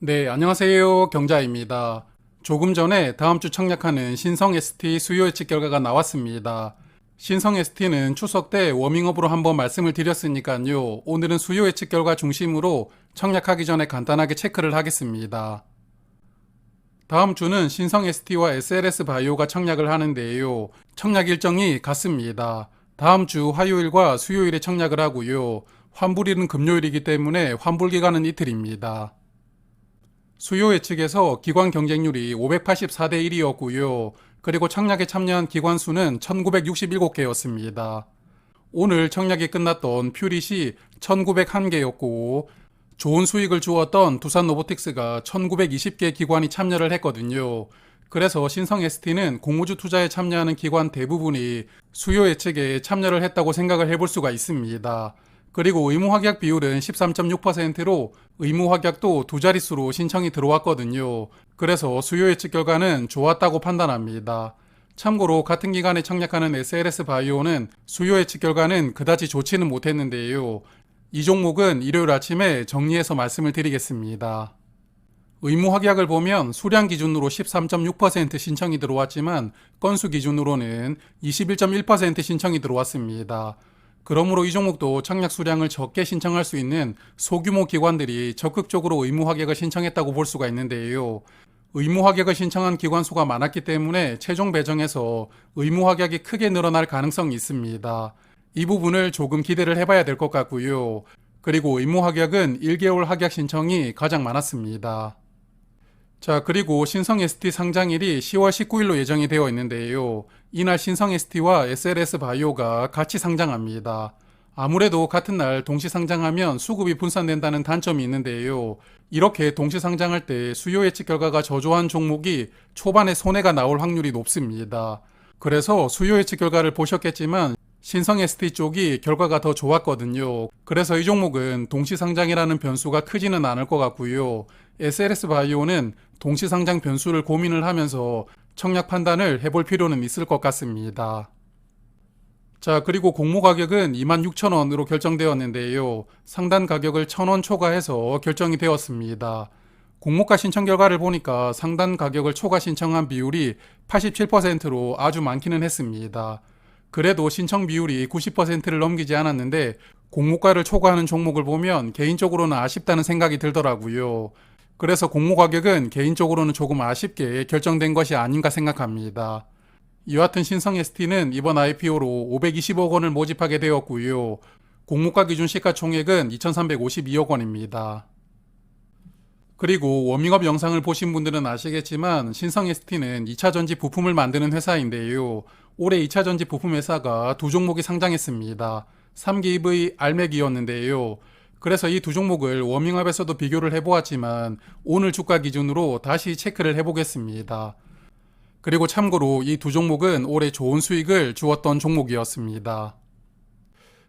네, 안녕하세요. 경자입니다. 조금 전에 다음 주 청약하는 신성 ST 수요 예측 결과가 나왔습니다. 신성 ST는 추석 때 워밍업으로 한번 말씀을 드렸으니까요. 오늘은 수요 예측 결과 중심으로 청약하기 전에 간단하게 체크를 하겠습니다. 다음 주는 신성 ST와 SLS 바이오가 청약을 하는데요. 청약 일정이 같습니다. 다음 주 화요일과 수요일에 청약을 하고요. 환불일은 금요일이기 때문에 환불 기간은 이틀입니다. 수요 예측에서 기관 경쟁률이 584대 1이었고요. 그리고 청약에 참여한 기관 수는 1967개였습니다. 오늘 청약이 끝났던 퓨릿이 1901개였고 좋은 수익을 주었던 두산 로보틱스가 1920개 기관이 참여를 했거든요. 그래서 신성 ST는 공모주 투자에 참여하는 기관 대부분이 수요 예측에 참여를 했다고 생각을 해볼 수가 있습니다. 그리고 의무 확약 비율은 13.6%로 의무 확약도 두 자릿수로 신청이 들어왔거든요. 그래서 수요 예측 결과는 좋았다고 판단합니다. 참고로 같은 기간에 청약하는 SLS 바이오는 수요 예측 결과는 그다지 좋지는 못했는데요. 이 종목은 일요일 아침에 정리해서 말씀을 드리겠습니다. 의무 확약을 보면 수량 기준으로 13.6% 신청이 들어왔지만 건수 기준으로는 21.1% 신청이 들어왔습니다. 그러므로 이 종목도 청약 수량을 적게 신청할 수 있는 소규모 기관들이 적극적으로 의무 확약을 신청했다고 볼 수가 있는데요. 의무 확약을 신청한 기관 수가 많았기 때문에 최종 배정에서 의무 확약이 크게 늘어날 가능성이 있습니다. 이 부분을 조금 기대를 해봐야 될 것 같고요. 그리고 의무 확약은 1개월 확약 신청이 가장 많았습니다. 자, 그리고 신성 ST 상장일이 10월 19일로 예정이 되어 있는데요. 이날 신성 ST와 SLS 바이오가 같이 상장합니다. 아무래도 같은 날 동시 상장하면 수급이 분산된다는 단점이 있는데요. 이렇게 동시 상장할 때 수요 예측 결과가 저조한 종목이 초반에 손해가 나올 확률이 높습니다. 그래서 수요 예측 결과를 보셨겠지만 신성 ST 쪽이 결과가 더 좋았거든요. 그래서 이 종목은 동시 상장이라는 변수가 크지는 않을 것 같고요. SLS 바이오는 동시 상장 변수를 고민을 하면서 청약 판단을 해볼 필요는 있을 것 같습니다. 자, 그리고 공모 가격은 26,000원으로 결정되었는데요. 상단 가격을 1,000원 초과해서 결정이 되었습니다. 공모가 신청 결과를 보니까 상단 가격을 초과 신청한 비율이 87%로 아주 많기는 했습니다. 그래도 신청 비율이 90%를 넘기지 않았는데 공모가를 초과하는 종목을 보면 개인적으로는 아쉽다는 생각이 들더라고요. 그래서 공모 가격은 개인적으로는 조금 아쉽게 결정된 것이 아닌가 생각합니다. 여하튼 신성 ST는 이번 IPO로 520억 원을 모집하게 되었고요. 공모가 기준 시가총액은 2,352억 원입니다. 그리고 워밍업 영상을 보신 분들은 아시겠지만 신성 ST는 2차전지 부품을 만드는 회사인데요. 올해 2차전지 부품 회사가 두 종목이 상장했습니다. 3기 EV 알맥이었는데요. 그래서 이 두 종목을 워밍업에서도 비교를 해보았지만 오늘 주가 기준으로 다시 체크를 해보겠습니다. 그리고 참고로 이 두 종목은 올해 좋은 수익을 주었던 종목이었습니다.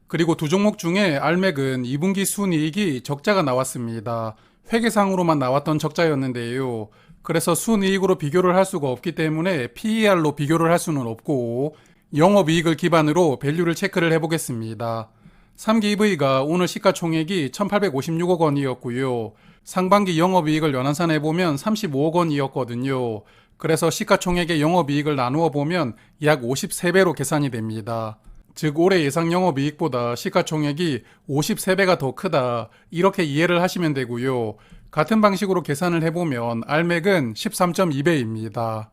그리고 두 종목 중에 알맥은 2분기 순이익이 적자가 나왔습니다. 회계상으로만 나왔던 적자였는데요. 그래서 순이익으로 비교를 할 수가 없기 때문에 PER로 비교를 할 수는 없고 영업이익을 기반으로 밸류를 체크를 해보겠습니다. 3기 EV가 오늘 시가총액이 1,856억 원이었고요. 상반기 영업이익을 연환산해보면 35억 원이었거든요. 그래서 시가총액의 영업이익을 나누어 보면 약 53배로 계산이 됩니다. 즉 올해 예상 영업이익보다 시가총액이 53배가 더 크다 이렇게 이해를 하시면 되고요. 같은 방식으로 계산을 해보면 알맥은 13.2배입니다.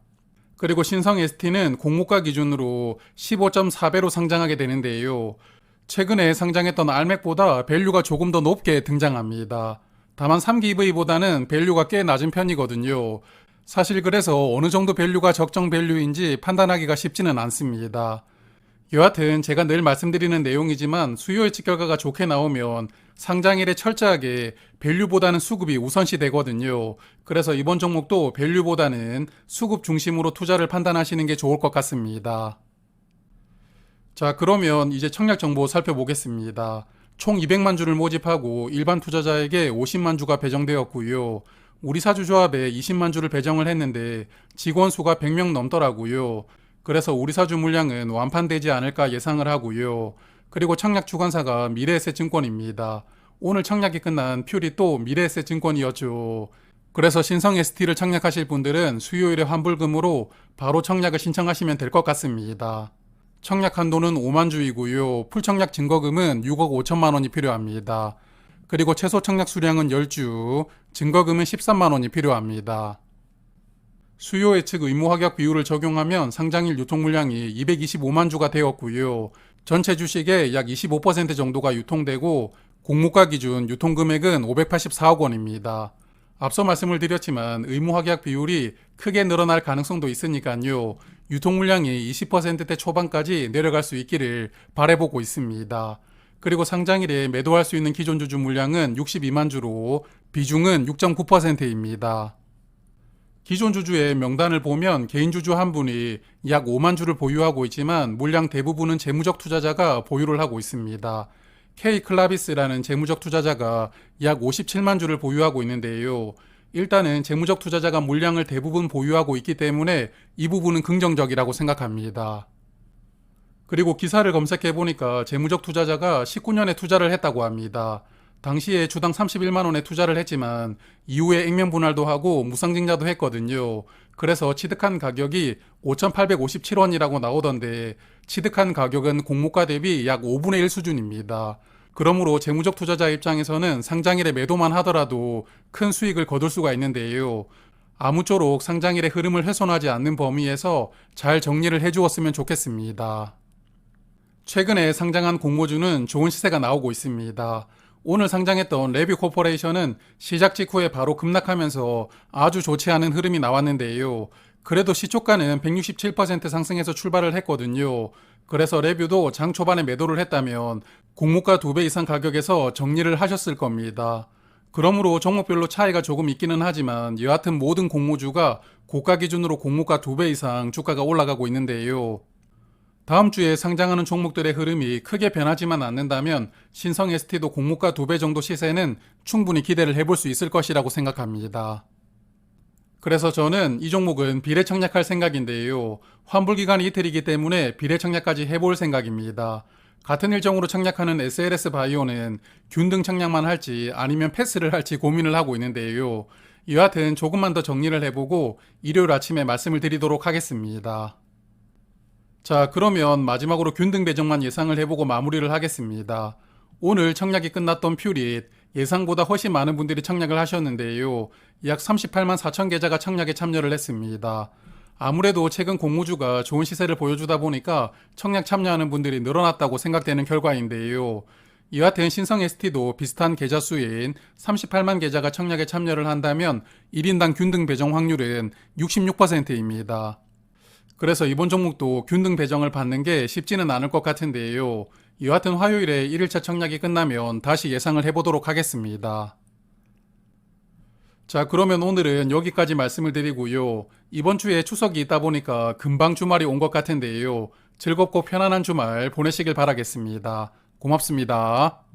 그리고 신성 ST는 공모가 기준으로 15.4배로 상장하게 되는데요. 최근에 상장했던 알맥보다 밸류가 조금 더 높게 등장합니다. 다만 3기 EV보다는 밸류가 꽤 낮은 편이거든요. 사실 그래서 어느 정도 밸류가 적정 밸류인지 판단하기가 쉽지는 않습니다. 여하튼 제가 늘 말씀드리는 내용이지만 수요 예측 결과가 좋게 나오면 상장일에 철저하게 밸류보다는 수급이 우선시 되거든요. 그래서 이번 종목도 밸류보다는 수급 중심으로 투자를 판단하시는 게 좋을 것 같습니다. 자, 그러면 이제 청약 정보 살펴보겠습니다. 총 200만 주를 모집하고 일반 투자자에게 50만 주가 배정되었고요. 우리 사주조합에 20만 주를 배정을 했는데 직원 수가 100명 넘더라고요. 그래서 우리 사주 물량은 완판되지 않을까 예상을 하고요. 그리고 청약 주관사가 미래에셋증권입니다. 오늘 청약이 끝난 퓨리 또 미래에셋증권이었죠. 그래서 신성 ST를 청약하실 분들은 수요일에 환불금으로 바로 청약을 신청하시면 될 것 같습니다. 청약 한도는 5만 주이고요. 풀청약 증거금은 6억 5천만 원이 필요합니다. 그리고 최소 청약 수량은 10주, 증거금은 13만 원이 필요합니다. 수요 예측 의무 확약 비율을 적용하면 상장일 유통 물량이 225만 주가 되었고요. 전체 주식의 약 25% 정도가 유통되고 공모가 기준 유통 금액은 584억 원입니다. 앞서 말씀을 드렸지만 의무 확약 비율이 크게 늘어날 가능성도 있으니까요. 유통 물량이 20%대 초반까지 내려갈 수 있기를 바라보고 있습니다. 그리고 상장일에 매도할 수 있는 기존 주주 물량은 62만 주로 비중은 6.9%입니다. 기존 주주의 명단을 보면 개인 주주 한 분이 약 5만 주를 보유하고 있지만 물량 대부분은 재무적 투자자가 보유를 하고 있습니다. K클라비스라는 재무적 투자자가 약 57만 주를 보유하고 있는데요. 일단은 재무적 투자자가 물량을 대부분 보유하고 있기 때문에 이 부분은 긍정적이라고 생각합니다. 그리고 기사를 검색해 보니까 재무적 투자자가 19년에 투자를 했다고 합니다. 당시에 주당 31만 원에 투자를 했지만 이후에 액면 분할도 하고 무상증자도 했거든요. 그래서 취득한 가격이 5,857원이라고 나오던데 취득한 가격은 공모가 대비 약 5분의 1 수준입니다. 그러므로 재무적 투자자 입장에서는 상장일에 매도만 하더라도 큰 수익을 거둘 수가 있는데요. 아무쪼록 상장일의 흐름을 훼손하지 않는 범위에서 잘 정리를 해주었으면 좋겠습니다. 최근에 상장한 공모주는 좋은 시세가 나오고 있습니다. 오늘 상장했던 레뷰 코퍼레이션은 시작 직후에 바로 급락하면서 아주 좋지 않은 흐름이 나왔는데요. 그래도 시초가는 167% 상승해서 출발을 했거든요. 그래서 레뷰도 장 초반에 매도를 했다면 공모가 2배 이상 가격에서 정리를 하셨을 겁니다. 그러므로 종목별로 차이가 조금 있기는 하지만 여하튼 모든 공모주가 고가 기준으로 공모가 2배 이상 주가가 올라가고 있는데요. 다음 주에 상장하는 종목들의 흐름이 크게 변하지만 않는다면 신성 ST도 공모가 2배 정도 시세는 충분히 기대를 해볼 수 있을 것이라고 생각합니다. 그래서 저는 이 종목은 비례 청약할 생각인데요. 환불 기간이 이틀이기 때문에 비례 청약까지 해볼 생각입니다. 같은 일정으로 청약하는 SLS 바이오는 균등 청약만 할지 아니면 패스를 할지 고민을 하고 있는데요. 여하튼 조금만 더 정리를 해보고 일요일 아침에 말씀을 드리도록 하겠습니다. 자, 그러면 마지막으로 균등 배정만 예상을 해보고 마무리를 하겠습니다. 오늘 청약이 끝났던 퓨릿, 예상보다 훨씬 많은 분들이 청약을 하셨는데요. 약 38만 4천 계좌가 청약에 참여를 했습니다. 아무래도 최근 공모주가 좋은 시세를 보여주다 보니까 청약 참여하는 분들이 늘어났다고 생각되는 결과인데요. 여하튼 신성 ST도 비슷한 계좌 수인 38만 계좌가 청약에 참여를 한다면 1인당 균등 배정 확률은 66%입니다. 그래서 이번 종목도 균등 배정을 받는 게 쉽지는 않을 것 같은데요. 여하튼 화요일에 1일차 청약이 끝나면 다시 예상을 해보도록 하겠습니다. 자, 그러면 오늘은 여기까지 말씀을 드리고요. 이번 주에 추석이 있다 보니까 금방 주말이 온 것 같은데요. 즐겁고 편안한 주말 보내시길 바라겠습니다. 고맙습니다.